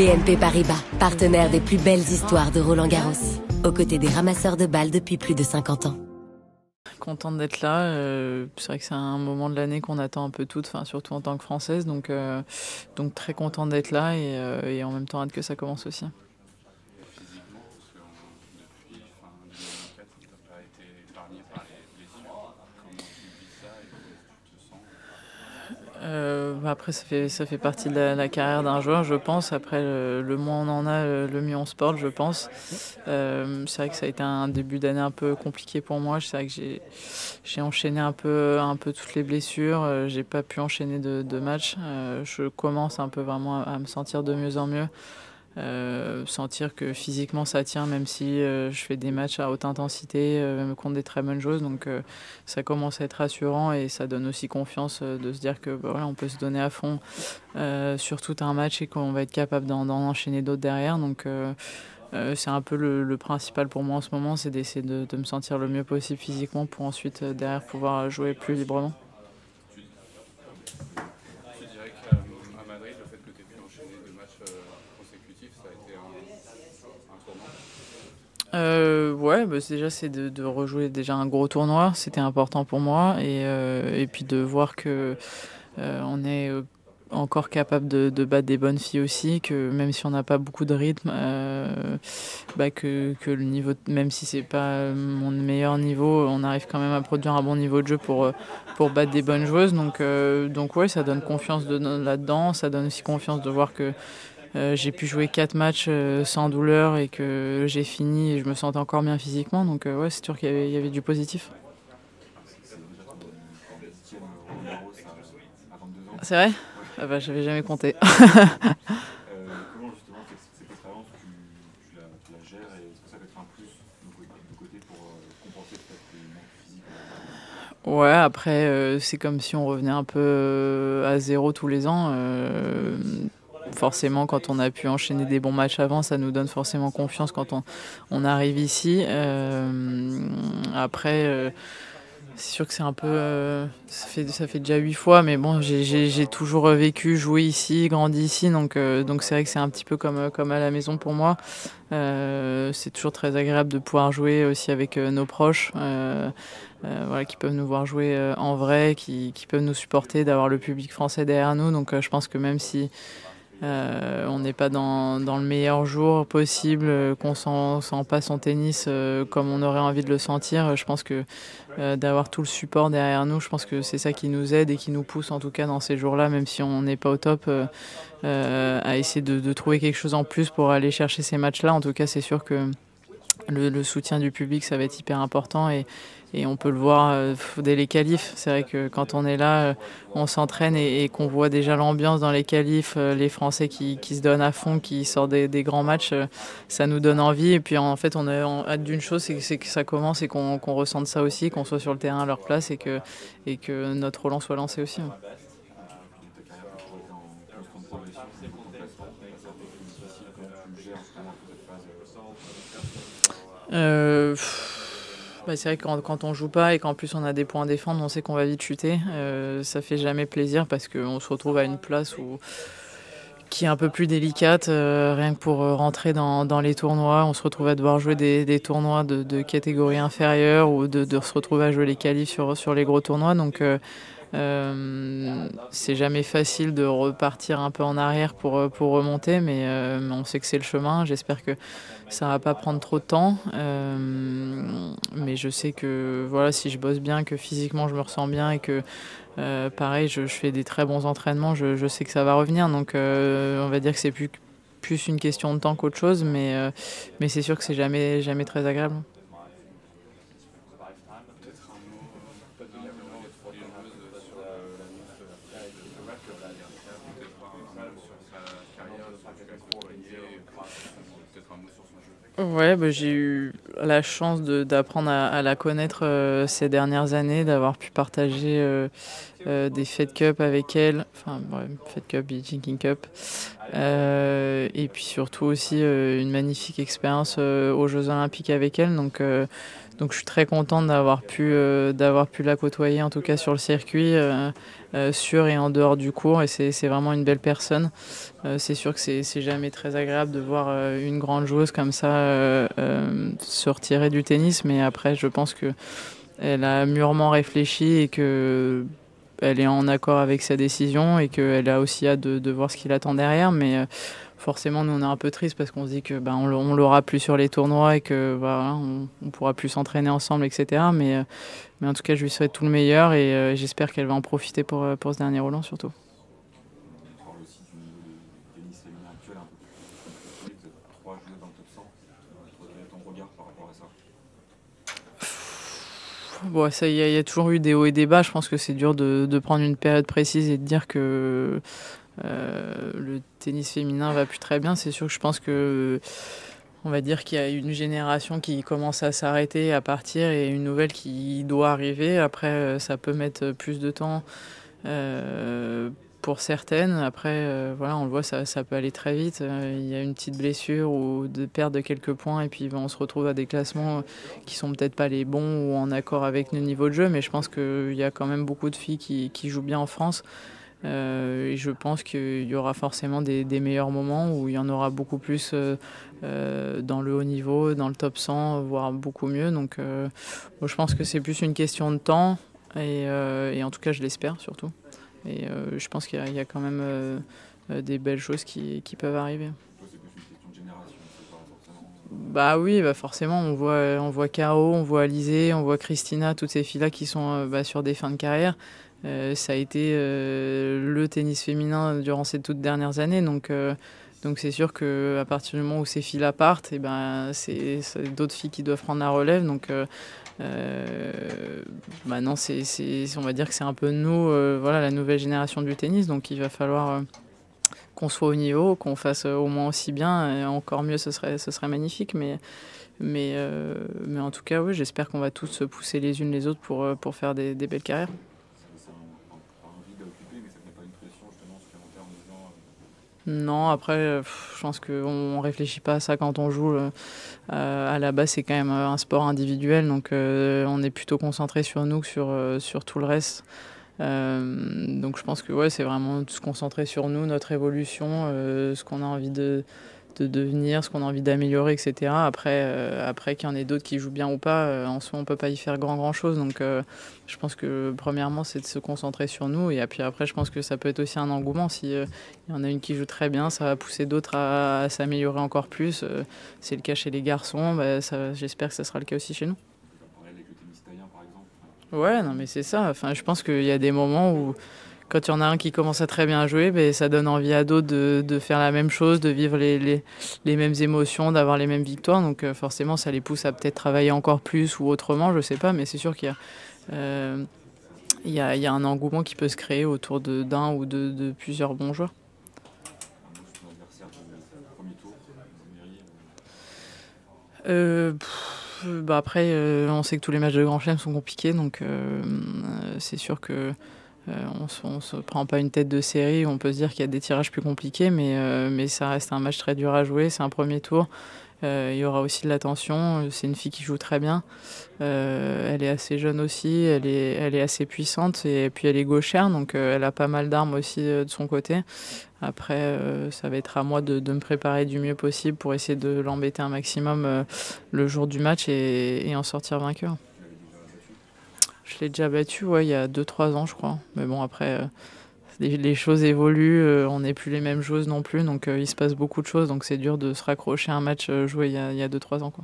BNP Paribas, partenaire des plus belles histoires de Roland-Garros, aux côtés des ramasseurs de balles depuis plus de 50 ans. Contente d'être là. C'est vrai que c'est un moment de l'année qu'on attend un peu toutes, enfin, surtout en tant que Française. Donc très contente d'être là et en même temps hâte que ça commence aussi. Après, ça fait partie de la carrière d'un joueur, je pense. Après, le moins on en a, le mieux on se porte, je pense. C'est vrai que ça a été un début d'année un peu compliqué pour moi. C'est vrai que j'ai enchaîné un peu toutes les blessures. J'ai pas pu enchaîner de matchs. Je commence un peu vraiment à me sentir de mieux en mieux. Sentir que physiquement ça tient, même si je fais des matchs à haute intensité, même contre des très bonnes choses. Donc ça commence à être rassurant et ça donne aussi confiance de se dire que voilà, on peut se donner à fond sur tout un match et qu'on va être capable d'en enchaîner d'autres derrière. Donc c'est un peu le principal pour moi en ce moment, c'est d'essayer de me sentir le mieux possible physiquement pour ensuite derrière pouvoir jouer plus librement. Tu dirais qu'à Madrid, le fait que tu aies pu enchaîner 2 matchs consécutifs, ça a été un tournant? Ouais, déjà c'est de rejouer déjà un gros tournoi, c'était important pour moi et puis de voir que on est encore capable de battre des bonnes filles aussi, que même si on n'a pas beaucoup de rythme, que le niveau, même si c'est pas mon meilleur niveau, on arrive quand même à produire un bon niveau de jeu pour battre des bonnes joueuses. Donc ouais, ça donne confiance là-dedans, ça donne aussi confiance de voir que j'ai pu jouer 4 matchs sans douleur et que j'ai fini et je me sentais encore bien physiquement. Donc ouais, c'est sûr qu'il y avait du positif. C'est vrai? Ah bah, j'avais jamais compté. Comment justement cette expérience tu la gères et est-ce que ça peut être un plus de côté pour compenser peut-être les manques physiques? Ouais, après c'est comme si on revenait un peu à zéro tous les ans. Forcément, quand on a pu enchaîner des bons matchs avant, ça nous donne forcément confiance quand on arrive ici. Après, c'est sûr que c'est un peu... ça fait déjà 8 fois, mais bon, j'ai toujours vécu, joué ici, grandi ici, donc c'est vrai que c'est un petit peu comme à la maison pour moi. C'est toujours très agréable de pouvoir jouer aussi avec nos proches, voilà, qui peuvent nous voir jouer en vrai, qui peuvent nous supporter, d'avoir le public français derrière nous. Donc je pense que même si on n'est pas dans le meilleur jour possible, qu'on sent pas son tennis comme on aurait envie de le sentir, je pense que d'avoir tout le support derrière nous, je pense que c'est ça qui nous aide et qui nous pousse en tout cas dans ces jours-là, même si on n'est pas au top, à essayer de trouver quelque chose en plus pour aller chercher ces matchs-là. En tout cas, c'est sûr que le soutien du public, ça va être hyper important et on peut le voir dès les qualifs. C'est vrai que quand on est là, on s'entraîne et qu'on voit déjà l'ambiance dans les qualifs, les Français qui se donnent à fond, qui sortent des grands matchs, ça nous donne envie. Et puis en fait, on a hâte d'une chose, c'est que ça commence et qu'on ressente ça aussi, qu'on soit sur le terrain à leur place et que notre Roland soit lancé aussi. C'est vrai que quand on joue pas et qu'en plus on a des points à défendre, on sait qu'on va vite chuter. Ça fait jamais plaisir parce qu'on se retrouve à une place qui est un peu plus délicate, rien que pour rentrer dans les tournois. On se retrouve à devoir jouer des tournois de catégorie inférieure ou de se retrouver à jouer les qualifs sur les gros tournois. Donc c'est jamais facile de repartir un peu en arrière pour remonter, mais on sait que c'est le chemin. J'espère que ça va pas prendre trop de temps, mais je sais que voilà, si je bosse bien, que physiquement je me ressens bien et que pareil, je fais des très bons entraînements, je sais que ça va revenir. Donc on va dire que c'est plus une question de temps qu'autre chose, mais c'est sûr que c'est jamais très agréable. Ouais, j'ai eu la chance d'apprendre à la connaître ces dernières années, d'avoir pu partager des Fed Cup avec elle, enfin ouais, Fed Cup et Jinking Cup. Et puis surtout aussi une magnifique expérience aux Jeux Olympiques avec elle. Donc je suis très contente d'avoir pu la côtoyer, en tout cas sur le circuit, sur et en dehors du cours. Et c'est vraiment une belle personne. C'est sûr que c'est jamais très agréable de voir une grande joueuse comme ça se retirer du tennis. Mais après, je pense qu'elle a mûrement réfléchi et que elle est en accord avec sa décision et qu'elle a aussi hâte de voir ce qui l'attend derrière. Mais forcément, nous, on est un peu triste parce qu'on se dit que on l'aura plus sur les tournois et que voilà, on pourra plus s'entraîner ensemble, etc. Mais en tout cas, je lui souhaite tout le meilleur et j'espère qu'elle va en profiter pour ce dernier Roland surtout. On parle aussi du niveau de tennis féminin actuel, un peu plus compliqué. Vous êtes 3 joueurs dans le top 100. Quel est ton regard par rapport à ça? Bon, ça, il y a toujours eu des hauts et des bas. Je pense que c'est dur de prendre une période précise et de dire que le tennis féminin va plus très bien. C'est sûr que je pense que on va dire qu'il y a une génération qui commence à s'arrêter, à partir, et une nouvelle qui doit arriver. Après, ça peut mettre plus de temps pour certaines. Après, voilà, on le voit, ça peut aller très vite. Il y a une petite blessure ou de perte de quelques points, et puis on se retrouve à des classements qui sont peut-être pas les bons ou en accord avec nos niveaux de jeu. Mais je pense qu'il y a quand même beaucoup de filles qui jouent bien en France. Et je pense qu'il y aura forcément des meilleurs moments où il y en aura beaucoup plus dans le haut niveau, dans le top 100, voire beaucoup mieux. Donc moi, je pense que c'est plus une question de temps et en tout cas je l'espère surtout. Et je pense qu'il y a quand même des belles choses qui peuvent arriver. Toi, c'est plus une question de génération, c'est pas forcément. Bah oui, bah forcément, on voit Caro, on voit Alizé, on voit Christina, toutes ces filles-là qui sont sur des fins de carrière. Ça a été le tennis féminin durant ces toutes dernières années. Donc c'est sûr qu'à partir du moment où ces filles-là partent, et ben, c'est d'autres filles qui doivent prendre la relève. Donc maintenant, on va dire que c'est un peu nous, voilà, la nouvelle génération du tennis. Donc il va falloir qu'on soit au niveau, qu'on fasse au moins aussi bien. Et encore mieux, ce serait magnifique. Mais en tout cas, oui, j'espère qu'on va tous se pousser les unes les autres pour faire des belles carrières. Pas envie d'occuper, mais ça ne met pas une pression justement supplémentaire en disant. Non, après, je pense qu'on ne réfléchit pas à ça quand on joue. À la base, c'est quand même un sport individuel, donc on est plutôt concentré sur nous que sur tout le reste. Donc je pense que ouais, c'est vraiment de se concentrer sur nous, notre évolution, ce qu'on a envie de devenir, ce qu'on a envie d'améliorer, etc. Après qu'il y en ait d'autres qui jouent bien ou pas, en soi, on peut pas y faire grand chose. Donc je pense que premièrement, c'est de se concentrer sur nous. Et puis après, je pense que ça peut être aussi un engouement. Si il y en a une qui joue très bien, ça va pousser d'autres à s'améliorer encore plus. C'est le cas chez les garçons. J'espère que ça sera le cas aussi chez nous. Avec le tennis italien par exemple. Ouais, non mais c'est ça. Enfin, je pense qu'il y a des moments où quand il y en a un qui commence à très bien jouer, ben, ça donne envie à d'autres de faire la même chose, de vivre les mêmes émotions, d'avoir les mêmes victoires. Donc forcément, ça les pousse à peut-être travailler encore plus ou autrement, je sais pas. Mais c'est sûr qu'il y a un engouement qui peut se créer autour d'un ou de plusieurs bons joueurs. Un mot sur ton adversaire du premier tour, Après, on sait que tous les matchs de Grand Chelem sont compliqués, donc c'est sûr que on se prend pas une tête de série. On peut se dire qu'il y a des tirages plus compliqués, mais ça reste un match très dur à jouer. C'est un premier tour. Il y aura aussi de l'attention. C'est une fille qui joue très bien. Elle est assez jeune aussi. Elle est assez puissante et puis elle est gauchère, donc elle a pas mal d'armes aussi de son côté. Après, ça va être à moi de me préparer du mieux possible pour essayer de l'embêter un maximum le jour du match et en sortir vainqueur. Je l'ai déjà battu, ouais, il y a 2-3 ans, je crois. Mais bon, après, les choses évoluent, on n'est plus les mêmes joueuses non plus, donc il se passe beaucoup de choses, donc c'est dur de se raccrocher à un match joué il y a 2-3 ans, quoi.